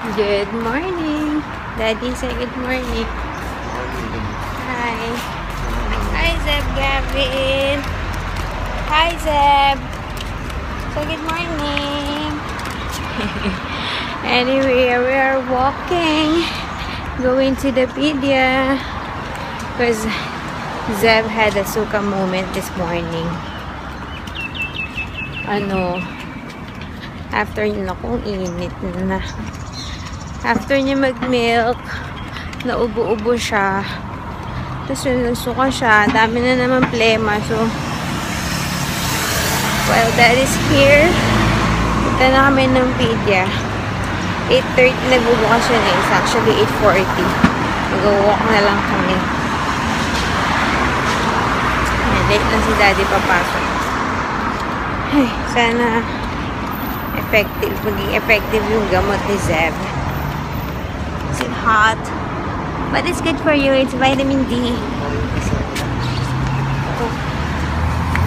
Good morning. Daddy say good morning. Hi. Hi, Zeb Gavin. Hi, Zeb. So, good morning. Anyway, we are walking. Going to the pedia. Because Zeb had a suka moment this morning. After niya kung init na. After niya mag-milk, naubo-ubo siya. Tapos nagsuka siya. Dami na naman plema. So, while that is here, punta na kami ng pedia. 8:30 nagbubukas siya na. It's actually 8:40. Mag-walk na lang kami. Late na si Daddy papasok. Ay, sana maging effective yung gamot ni Zeb. It's hot. But it's good for you. It's vitamin D.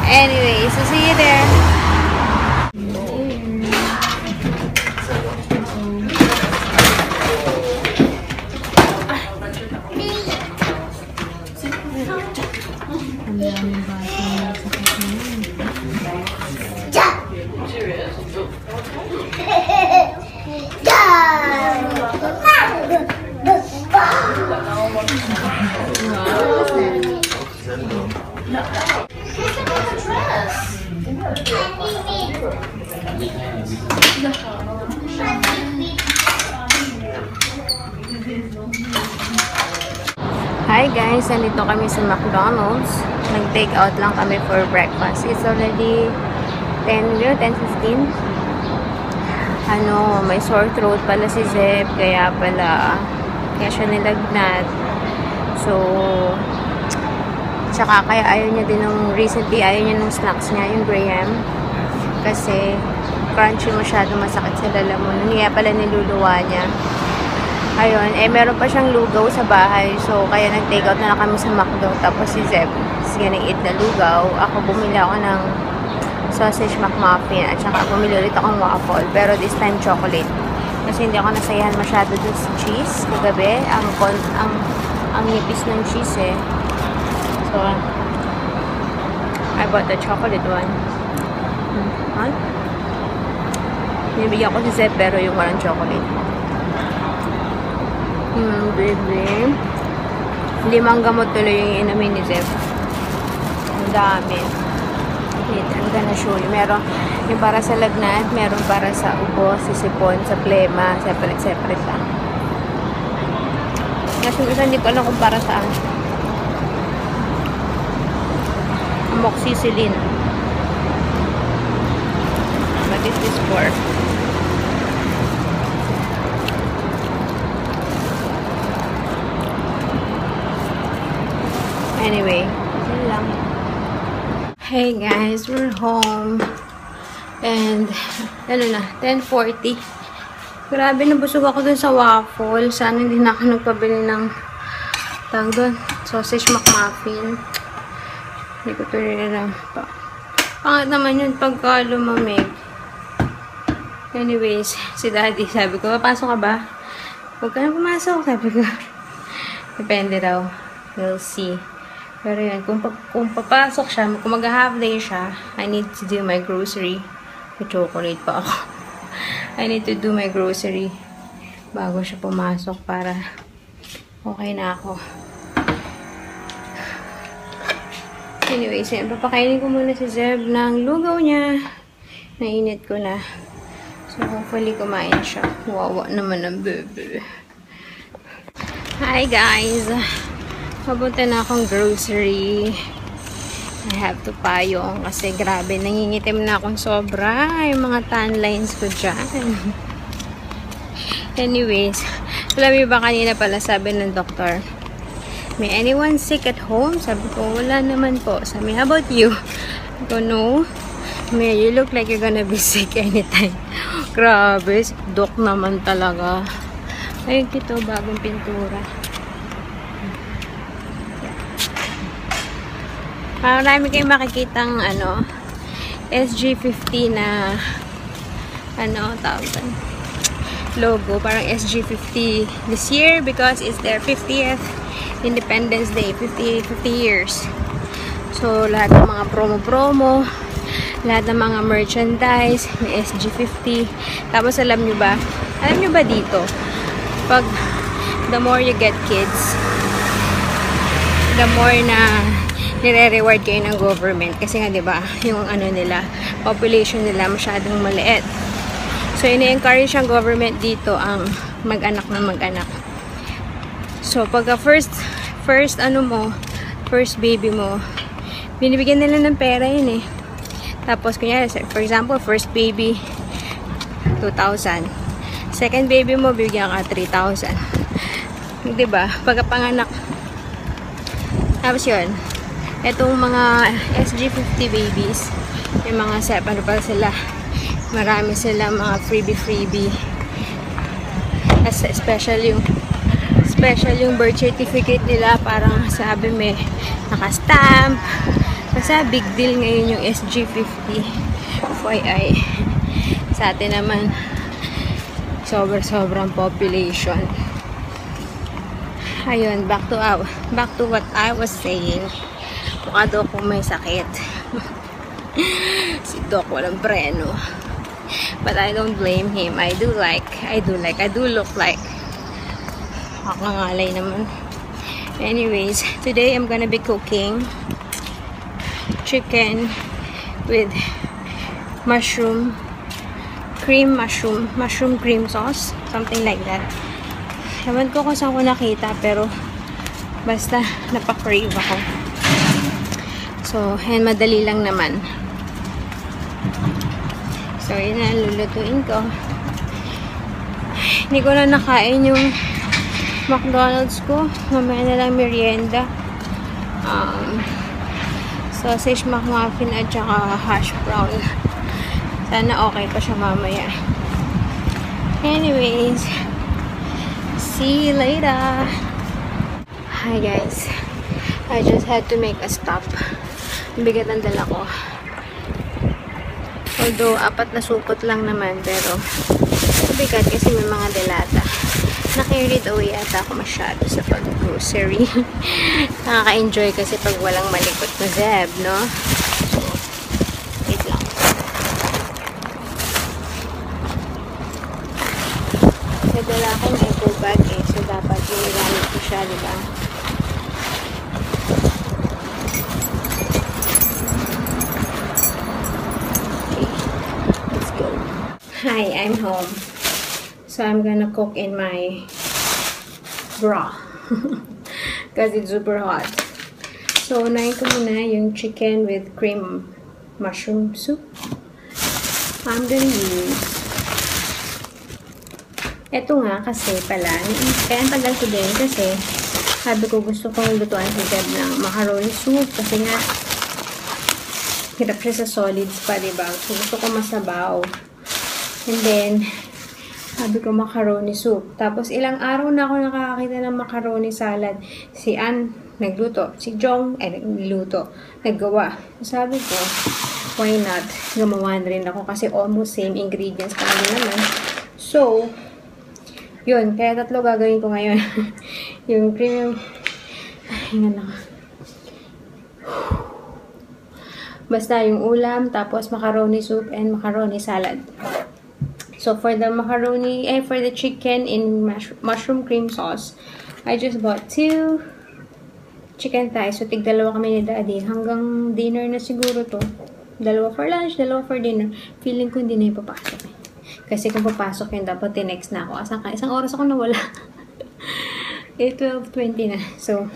Anyway, so see you there. Hi guys, nandito kami sa McDonald's. Nag-take out lang kami for breakfast. It's already 10:15. May sore throat pala si Zeb, kaya siya nilagnat. So, tsaka kaya recently ayaw niya nung snacks niya, yung Graham. Kasi crunchy masyado, masakit sa lalamunan. Kaya pala niluluwa niya. Ayun, meron pa siyang lugaw sa bahay. So, kaya nag-take out na lang kami sa McDo. Tapos si Zeb is gonna eat na lugaw. Ako, bumili ako ng sausage McMuffin. At saka bumili ulit akong waffle. Pero this time, chocolate. Kasi hindi ako nasayahan masyado dun sa cheese. Kagabi, ang nipis ng cheese eh. So, I bought the chocolate one. Nibigyan ko si Zeb pero yung walang chocolate. Baby. 5 gamot tuloy yung inumin ni Zeb. Ang dami. I'm gonna show you. Meron yung para sa lagnat, meron para sa ubo, sa sipon, sa plema, separate lang. Kasi yung isa hindi ko alam kung para saan. Amoxicillin. What is this for? Anyway, yun lang. Hey guys, we're home. And, 10:40. Grabe, nabusog ako dun sa waffle. Sana hindi na ako nagpabili ng sausage McMuffin. Hindi ko ito rin pangit naman yun pagka lumamig. Anyways, si Daddy, sabi ko, papasok ka ba? Huwag ka na pumasok, sabi ko. Depende daw. We'll see. Pero yan, kung papasok siya, kung mag-half day siya, I need to do my grocery. May chocolate pa ako. I need to do my grocery bago siya pumasok para okay na ako. Anyways, yan, papakainin ko muna si Zeb ng lugaw niya. Nainit ko na. So, hopefully kumain siya. Wawa naman ang bebe. Hi guys! Papunta na akong grocery. I have to payong kasi grabe, nangingitim na akong sobra. Yung mga tan lines ko dyan. Anyways, alam mo ba kanina pala sabi ng doktor, may anyone sick at home? Sabi ko, wala naman po. Sabi, how about you? I go, no. May, you look like you're gonna be sick anytime. Grabe, doc naman talaga. Ayun, ito, bagong pintura. Marami kayong makikitang SG50 na tawag logo, parang SG50 this year because it's their 50th Independence Day, 50 years. So, lahat ng mga promo-promo, lahat ng mga merchandise, may SG50. Tapos, alam nyo ba dito, pag the more you get kids, the more na nire-reward kayo ng government. Kasi nga, diba, yung ano nila, population nila masyadong maliit. So, ini-encourage ang government dito ang mag-anak na mag-anak. So, pagka first baby mo, binibigyan nila ng pera yun eh. Tapos, kunyari, for example, first baby, 2,000. Second baby mo, bibigyan ka 3,000. Diba? Pagkapanganak. Tapos yun, etong mga SG50 babies, yung mga ano pa sila, marami sila mga freebie. Special yung birth certificate nila, parang sabi may naka-stamp. Kasi big deal ngayon yung SG50. FYI. Sa atin naman, sobrang population. Ayun, back to what I was saying. Mukha daw kung may sakit. Si Doc walang preno. But I don't blame him. I do look like. Kakangalay naman. Anyways, today I'm gonna be cooking chicken with mushroom cream sauce, something like that. Ewan ko kung saan ko nakita, pero basta napakrave ako. So, and madali lang naman. So, yun na, lulutuin ko. Hindi ko na nakain yung McDonald's ko. Mamaya na lang merienda. Sausage McMuffin at saka hash brown. Sana okay pa siya mamaya. Anyways, see you later. Hi guys. I just had to make a stop. Bigat ang dala ko. Although, 4 na supot lang naman, pero bigat kasi may mga delata. Naka-read away ata ako masyado sa pag-grocery. Nakaka-enjoy kasi pag walang malikot na Zeb, no? So, wait lang. Nadala akong eco bag eh. So, dapat ginagamit ko siya, diba? Okay. Let's go. Hi, I'm home. So, I'm gonna cook in my bra. Because it's super hot. So, unahin ko muna yung chicken with cream mushroom soup. I'm gonna use eto nga kasi pala, kaya ang tagal ko din kasi sabi ko gusto kong lutuan si Deb ng macaroni soup kasi nga hirap siya sa solids pa, diba? So gusto ko masabaw. And then, sabi ko macaroni soup. Tapos ilang araw na ako nakakakita ng macaroni salad. Si Ann nagluto. Si Jong nagluto. Naggawa. Sabi ko, why not? Gumawa rin ako kasi almost same ingredients pa naman. So, yun, kaya 3 gagawin ko ngayon. Yung cream, hingan ako. Basta yung ulam, tapos macaroni soup and macaroni salad. So for the for the chicken in mushroom cream sauce, I just bought 2 chicken thighs. So tig-2 kami ni Daddy. Hanggang dinner na siguro to. 2 for lunch, 2 for dinner. Feeling ko hindi na ipapasok eh. Kasi kung papasok yun, dapat tinext na ako. Isang oras ako nawala. 12:20 na. So,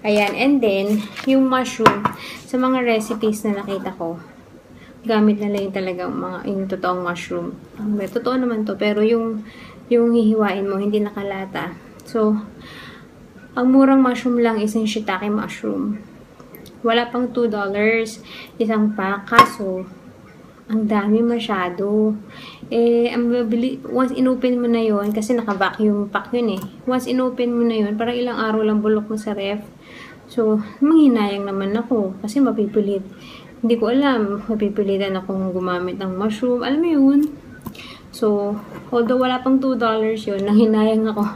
ayan. And then, yung mushroom, sa mga recipes na nakita ko, gamit na lang talagang yung totoong mushroom. Totoo naman to, pero yung hihiwain mo, hindi nakalata. So, ang murang mushroom lang is yung shiitake mushroom. Wala pang $2, isang pack. Kaso, ang dami masyado. Once inopen mo na yon kasi naka-vacuum pack yun eh. Once inopen mo na yon parang ilang araw lang bulok mo sa ref. So, manghinayang naman ako kasi mapipilit. Hindi ko alam, mapipilitan akong gumamit ng mushroom. Alam mo yun? So, although wala pang $2 yun, nanghinayang ako.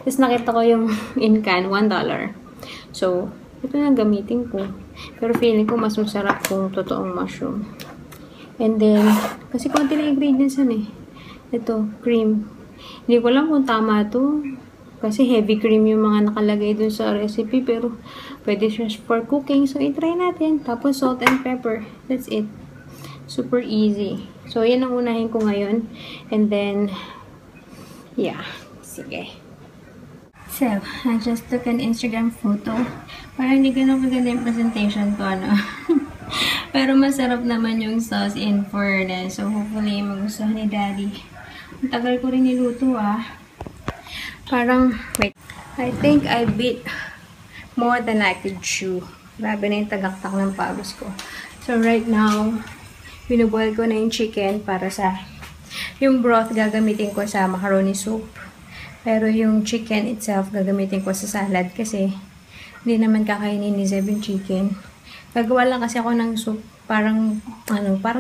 Tapos nakita ko yung in can, $1. So, ito na gamitin ko. Pero feeling ko mas masarap kung totoong mushroom. And then, kasi konti lang ingredients yan eh. Ito, cream. Hindi ko alam kung tama to. Kasi heavy cream yung mga nakalagay dun sa recipe. Pero, pwede siya for cooking. So, i-try natin. Tapos, salt and pepper. That's it. Super easy. So, yan ang unahin ko ngayon. And then, yeah. Sige. So, I just took an Instagram photo. Parang hindi ganun kaganda yung presentation ko, ano. Pero masarap naman yung sauce in fairness. So, hopefully, magustuhan ni Daddy. Ang tagal ko rin niluto, ah. Parang, wait. I think I bit more than I could chew. Grabe na yung tagaktak ng pagos ko. So, right now, binuboil ko na yung chicken para sa yung broth gagamitin ko sa macaroni soup. Pero yung chicken itself gagamitin ko sa salad kasi hindi naman kakainin ni Zeb yung chicken. Gagawa lang kasi ako ng soup parang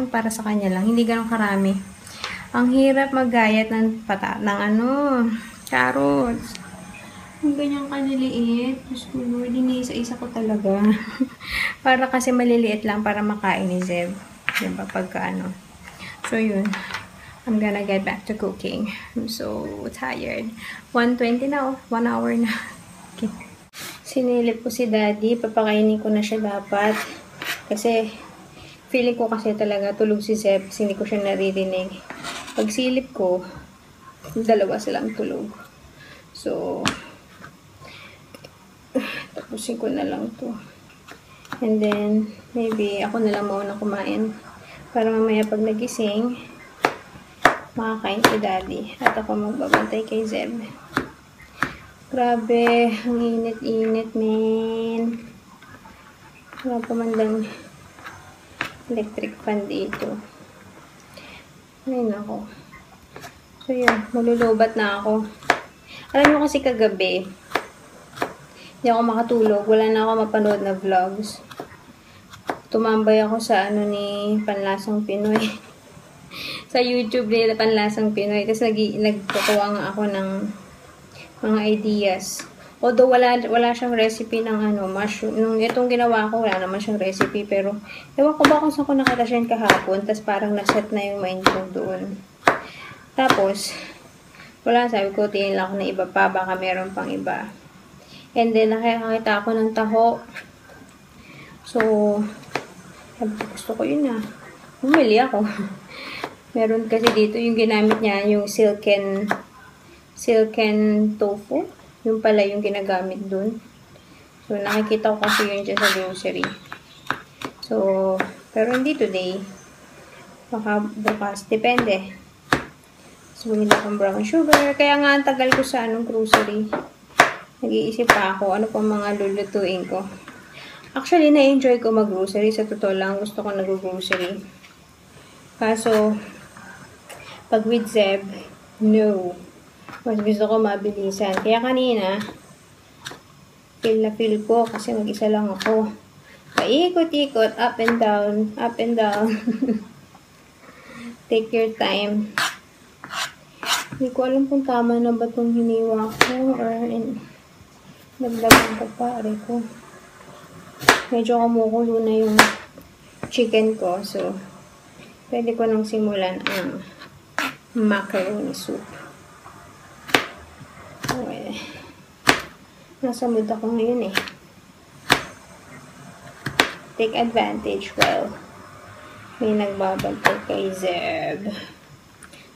para sa kanya lang. Hindi ganun karami. Ang hirap maggayat ng carrots. Ang ganyan kaliliit. Gusto ko, isa-isa ko talaga. Para kasi maliliit lang para makain ni Zeb. Diba, pagka ano. So, yun. I'm gonna get back to cooking. I'm so tired. 1:20 na, 1 hour na. Okay. Sinilip ko si Daddy. Papakainin ko na siya dapat. Kasi, feeling ko kasi talaga tulog si Zeb. Hindi ko siya naririnig. Pag silip ko, dalawa silang tulog. So, tapusin ko na lang to. And then, maybe ako na lang muna kumain. Para mamaya pag nagising, makakain si Daddy. At ako magbabantay kay Zeb. Grabe, ang init-init, man. Wala pa man lang electric fan dito. Ayun ako. So, yun. Malulubat na ako. Alam nyo kasi kagabi, hindi ako makatulog. Wala na ako mapanood na vlogs. Tumambay ako sa ni Panlasang Pinoy. Sa YouTube nila Panlasang Pinoy. Tapos nagkukuha nga ako ng mga ideas. Although wala siyang recipe ng mushroom. Nung itong ginawa ko, wala naman siyang recipe. Pero, ewan ko ba kung saan ko nakita siya kahapon. Tapos parang naset na yung mind ko doon. Tapos, wala, sabi ko, tingin lang ako na iba pa. Baka meron pang iba. And then, nakakita ako ng taho. So, gusto ko yun na. Bumili ako. Meron kasi dito yung ginamit niya, yung silken tofu. Yung pala yung ginagamit dun. So, nakikita ko kasi yun dyan sa grocery. So, pero hindi today. Baka bukas. Depende. So, bumili akong brown sugar. Kaya nga, ang tagal ko sa grocery. Nag-iisip pa ako ano pa mga lulutuin ko. Actually, na-enjoy ko mag-grocery. Sa totoo lang, gusto ko nag-grocery. Kaso, pag with Zeb, no. Mas gusto ko mabilisan. Kaya kanina, feel na feel ko kasi mag-isa lang ako. Paikot-ikot, up and down, up and down. Take your time. Hindi ko alam kung tama na ba itong hiniwa ko or naglaban ko pa. Aray ko. Medyo kumukulo na yung chicken ko. So, pwede ko nang simulan ang macaroni soup. Okay. Nasa mood ako ngayon eh. Take advantage while may nagbabantay kay Zeb.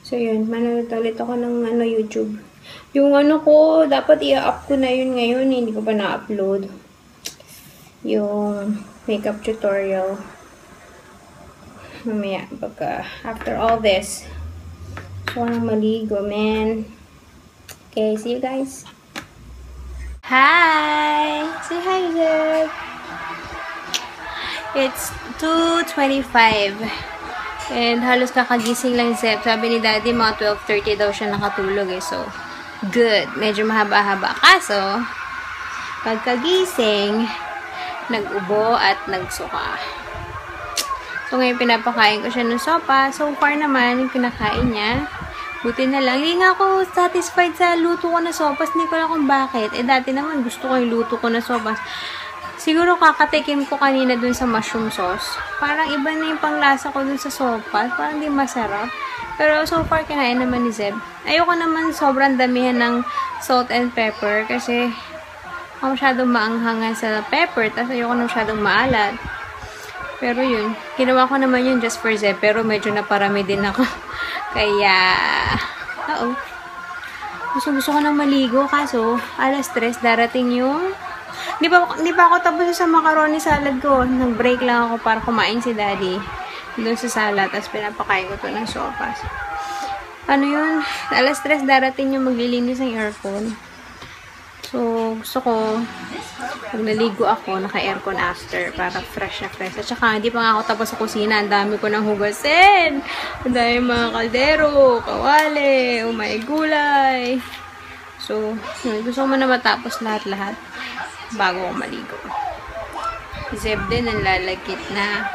So, yun. Manood ulit ako ng YouTube. Yung ko, dapat i-up ko na yun ngayon. Hindi ko pa na-upload. Yung makeup tutorial. Mamaya, baka after all this, gusto ko nang maligo, man. Okay, see you guys. Hi! Say hi, Zeb. It's 2:25. And halos kakagising lang Zeb. Sabi ni Daddy, mga 12:30 daw siya nakatulog eh. So, good. Medyo mahaba-haba. Kaso, pagkagising, nag-ubo at nagsuka. So, ngayon pinapakain ko siya ng sopa. So far naman, yung pinakain niya, Buti na lang. Hindi nga ako satisfied sa luto ko na sopas. Hindi ko alam kung bakit. Dati naman gusto ko yung luto ko na sopas. Siguro kakatikim ko kanina dun sa mushroom sauce. Parang iba na yung panglasa ko dun sa sopas. Parang di masarap. Pero so far, kinain naman ni Zeb. Ayoko naman sobrang damihan ng salt and pepper kasi ako masyadong maanghangan sa pepper. Tapos ayoko na masyadong maalat. Pero yun, ginawa ko naman yun just for Zeb. Pero medyo naparami din ako. Kaya, gusto ko nang maligo. Kaso, alas 3, darating yung... Di pa ako tapos sa macaroni salad ko. Nag-break lang ako para kumain si Daddy. Doon sa salad. Tapos pinapakain ko to ng sopas. Ano yun? Alas 3, darating yung maglilinis ng aircon. So, gusto ko, pag naligo ako, naka-aircon after, para fresh na fresh. At saka, hindi pa nga ako tapos sa kusina. Ang dami ko ng hugasin. Ang dami mga kaldero, kawali, umay gulay. So, gusto ko na matapos lahat-lahat bago ako maligo. Zeb din, ang lalagkit na.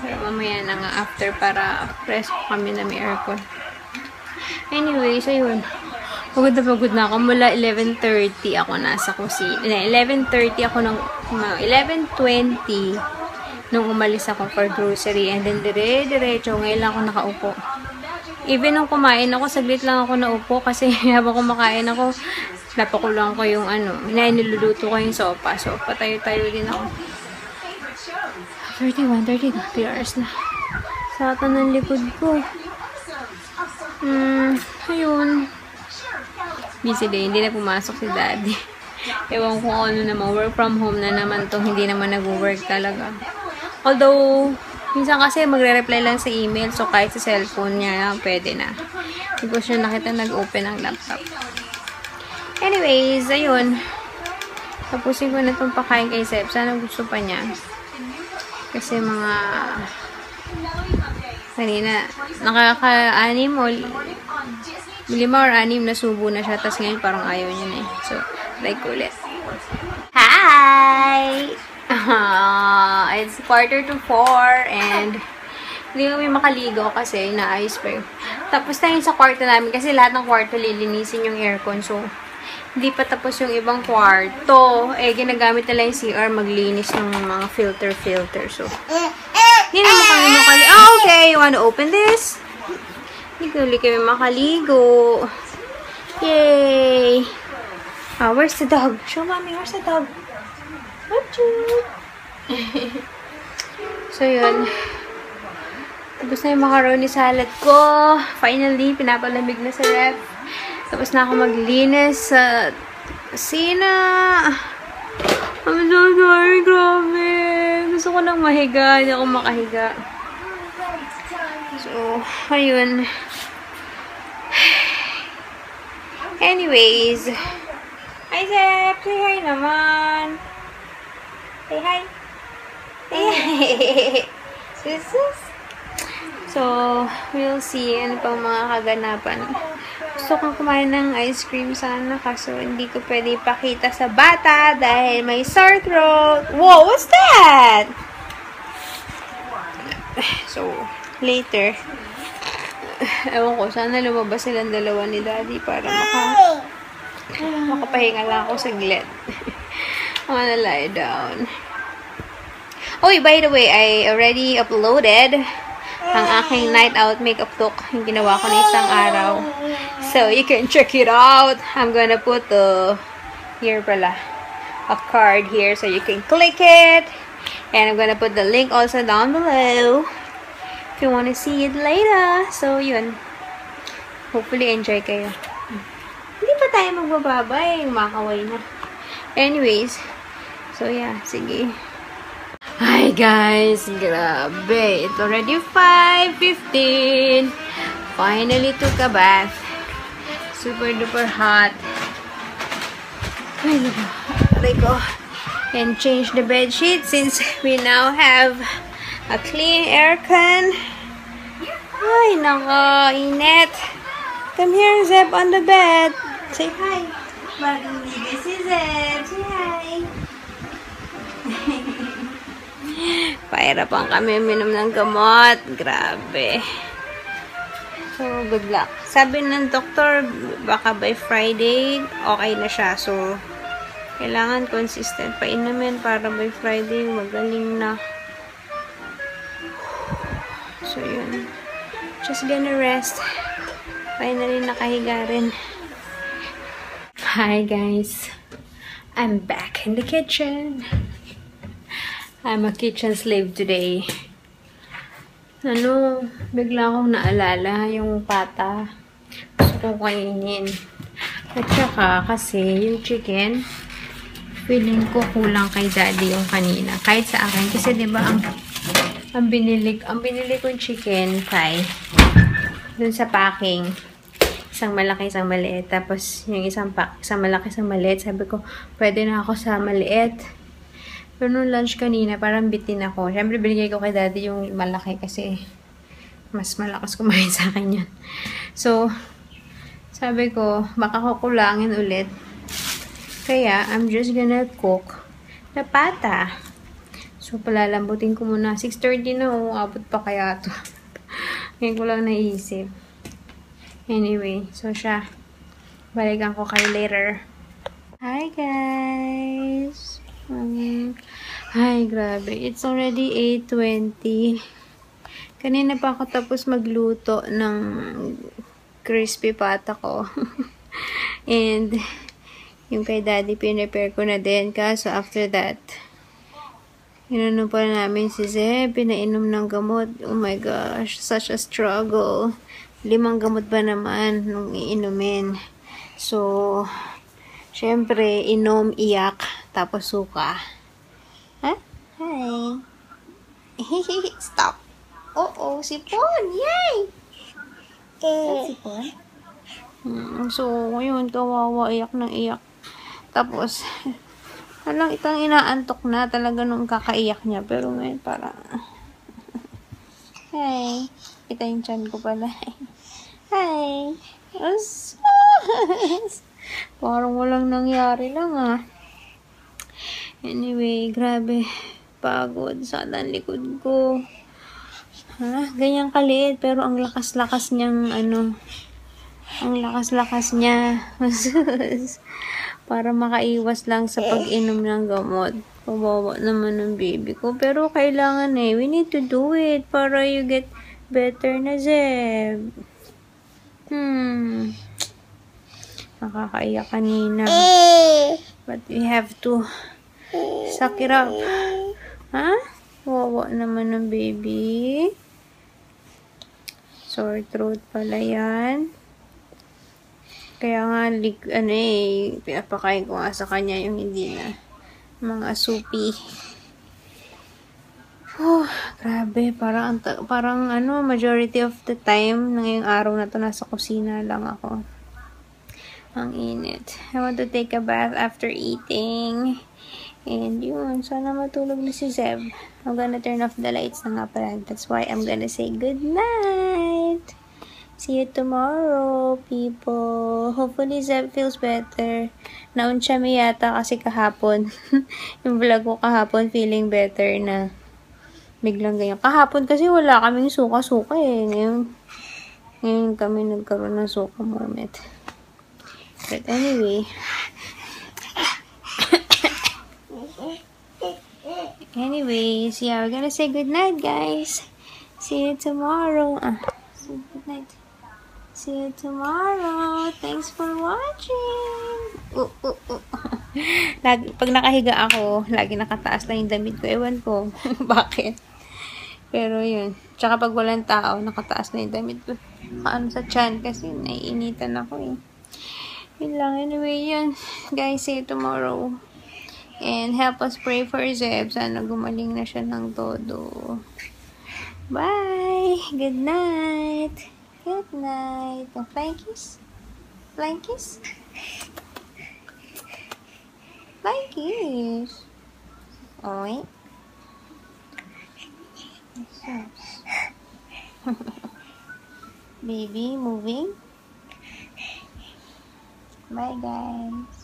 Pero mamaya na nga after para fresh kami na may aircon. Anyway, so yun. Pagod na ako. Mula 11:30 ako nasa kusina. 11:30 ako nung 11:20 nung umalis ako for grocery. And then diretso. Ngayon lang ako nakaupo. Even nung kumain ako, saglit lang ako naupo kasi habang kumakain ako, napakulang ko yung niluluto ko yung sopa. So, patayo-tayo din ako. 31, 3 hours na. Saka ng likod ko. Ayun. Busy day. Hindi na pumasok si Daddy. Ewan ko ano naman. Work from home na naman to. Hindi naman nag-work talaga. Although, minsan kasi magre-reply lang sa email. So, kahit sa cellphone niya, pwede na. Hindi ko siya nakita nag-open ang laptop. Anyways, ayun. Tapusin ko na itong pakain kay Zeb. Sana gusto pa niya. Kasi mga kanina, nakaka-anim o 5 or 6 na subo na siya. Tapos ngayon parang ayaw niya na eh. So, like ulit. Hi! It's 3:45 and hindi kami makaligo kasi inaayos pa yun. Tapos tayo sa kwarto namin kasi lahat ng kwarto lilinisin yung aircon. So, hindi pa tapos yung ibang kwarto. Ginagamit nila yung CR maglinis ng mga filter. So, hindi naman kami makaligo. Okay! You wanna open this? Hindi kami makaligo. Yay! Where's the dog? Show mommy, where's the dog? So, yun. Tapos na yung macaroni salad ko. Finally, pinapalamig na sa ref. Tapos na ako maglinis sa kusina. I'm so sorry, grabe. Gusto ko nang mahiga. Hindi ako makahiga. So, ayun. Anyways. Hi, Zep! Say hi naman. Say hi. Say hi. So, we'll see ano pang mga kaganapan. Gusto kong kumain ng ice cream sana kaso hindi ko pwede ipakita sa bata dahil may sore throat. Whoa! What's that? So, later. Ewan ko, sana lumabas silang dalawa ni Daddy para makapahinga lang ako saglit. I'm gonna lie down. Oh, by the way, I already uploaded ang aking night out makeup look. Yung ginawa ko na isang araw. So, you can check it out. I'm gonna put here pala, a card here so you can click it. And I'm gonna put the link also down below if you want to see it later. So, yun. Hopefully, enjoy kayo. Hindi pa tayo magbababay. Makaway na. Anyways. So, yeah. Sige. Hi, guys. Grabe. It's already 5:15. Finally took a bath. Super duper hot. Ay, go. And change the bed sheet since we now have a clean aircon. Ay, naka-init. Come here, Zeb, on the bed. Say hi. Bagong liga si Zeb. Say hi. Pahirapan kami minom ng gamot. Grabe. So, good luck. Sabi ng doktor, baka by Friday, okay na siya. So, kailangan consistent pa inumin para by Friday, magaling na. So, yun. Just gonna rest. Finally, nakahiga rin. Hi, guys. I'm back in the kitchen. I'm a kitchen slave today. Bigla akong naalala yung pata. Gusto kong kainin. At saka, kasi yung chicken, feeling ko kulang kay daddy yung kanina. Kahit sa akin. Kasi diba, ang binili kong chicken thigh, dun sa packing, isang malaki, isang maliit. Tapos, yung isang malaki, isang maliit. Sabi ko, pwede na ako sa maliit. Pero nung lunch kanina, parang bitin ako. Siyempre, binigay ko kay daddy yung malaki kasi mas malakas kumain sa akin yun. So, sabi ko, baka kukulangin ulit. Kaya, I'm just gonna cook the pata. So, palalambutin ko muna. 6:30 na, abot pa kaya to. Ngayon ko lang naisip. Anyway, so siya. Balikan ko kayo later. Hi, guys! Ay, grabe. It's already 8:20. Kanina pa ako tapos magluto ng crispy pata ko. And, yung kay daddy, pinrepare ko na din. Kaso, after that, inano pa namin si Zeb, pinainom ng gamot. Oh my gosh, such a struggle. 5 gamot ba naman nung iinumin. So, syempre, inom, iyak, tapos suka. Huh? Hi. Stop. Oo, sipon. Yay! Sipon? So, ngayon, kawawa, iyak ng iyak. Tapos, itang inaantok na talaga nung kakaiyak niya. Pero ngayon, parang, hi. Kita yung chan ko pala. Hi. Parang walang nangyari lang, Anyway, grabe. Pagod. Sada ang likod ko. Ganyan kaliit. Pero ang lakas-lakas niyang, ang lakas-lakas niya. Para makaiwas lang sa pag-inom ng gamot. Kawawa naman ng baby ko. Pero kailangan we need to do it para you get better na, Zeb. Nakakaiyak kanina. But we have to suck it up. Kawawa naman ng baby. Sore throat pala yan. Kaya nga, pinapakain ko nga sa kanya yung hindi na mga supi. Grabe. Parang majority of the time, ngayong araw na to, nasa kusina lang ako. Ang init. I want to take a bath after eating. And yun, sana matulog na si Zeb. I'm gonna turn off the lights na nga pala. That's why I'm gonna say good night. See you tomorrow, people. Hopefully, Zeb feels better. Nauncha mi yata kasi kahapon. Yung vlog ko kahapon, feeling better na. Biglang ganyan. Kahapon kasi wala kaming suka-suka Ngayon kami nagkaroon ng suka moment. But anyway. Anyways, yeah, we're gonna say good night, guys. See you tomorrow. Good night. See you tomorrow. Thanks for watching. Pag nakahiga ako, lagi nakataas lang yung damit ko. Ewan ko bakit. Pero yun. Tsaka pag walang tao, nakataas na yung damit ko. Sa tiyan kasi naiinitan ako Yun lang. Anyway, yun. Guys, see you tomorrow. And help us pray for Zeb. Sana gumaling na siya ng todo. Bye! Good night! Good night! Flying kiss? Flying kiss? Flying kiss! Oink! Baby, moving? Bye, guys!